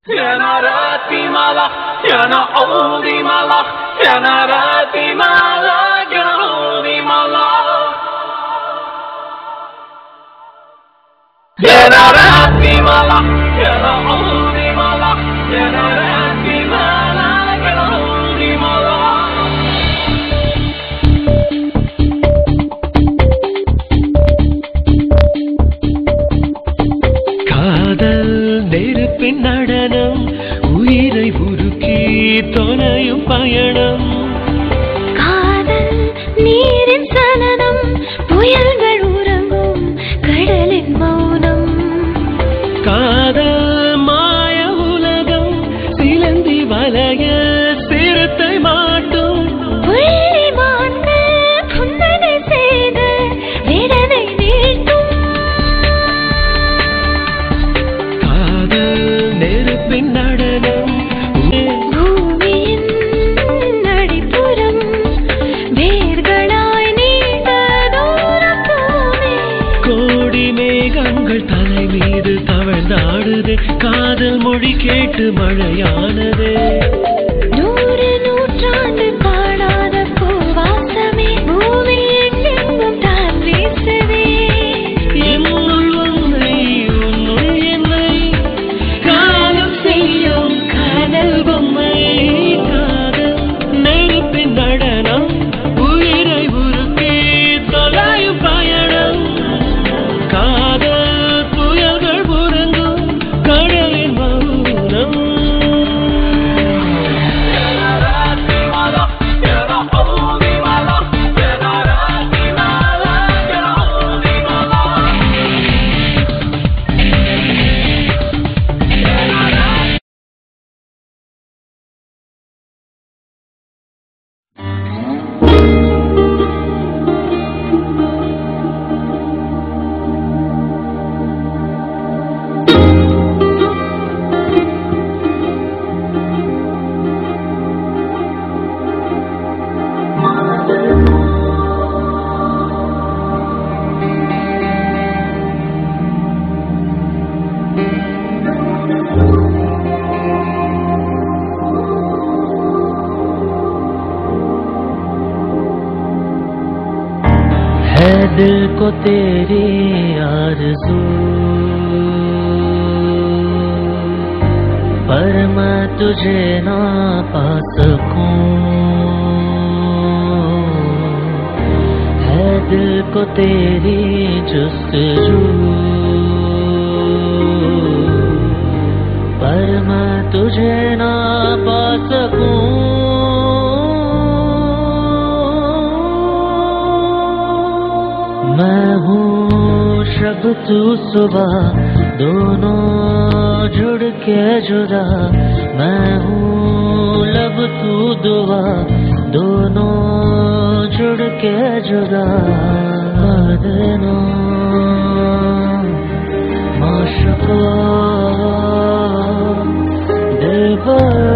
يا راتي مالك يا عودي مالك يا راتي مالك يا عودي مالك يا راتي مالك يا عودي مالك يا راتي مالك يا عودي مالك காதல் நெருப்பின் நடனம் உயிரை உருக்கி தொலையும் பயணம் காதல் நீரின் சலனம் புயல்கள் உறங்கும் கடலின் மௌனம் காதல் மாய உலகம் சிலந்தி வலைய சிறுத்தை மாட்டும் புள்ளி மாந்து புன்னகை செய்து விடனை நீட்டும் காதல் நெருப்பின் நடனம் பூமியின் அடிப்புறம் வேர்களாய் நீண்ட தூரம் போவே கோடி மேகங்கள் தலை மீது தவழ்ந்தாடுதே காதல் மொழி கேட்டு மழையானதே நூறு நூற்றாண்டு பாடாத பூவாசமே பூமி எங்கெங்கும் தான் வீசுதே என்னுள் உன்னை உன்னுள் என்னை காலம் செய்யும் காதல் பொம்மை காதல் நெருப்பின் நடனம் உயிரை உருக்கி தொலையும் பயணம் காதல் புயல்கள் உறங்கும் கடலின் மௌனம் है दिल को तेरी आरज़ू पर मैं तुझे ना पा सकूं है दिल को तेरी जुस्तजू पर मैं तुझे ना पा सकूं मैं हूँ शब तू सुबह दोनों जुड़ के जुदा मैं हूँ लब तू दुआ दोनों जुड़ के जुदा मदनो माशुक़ा दिलबर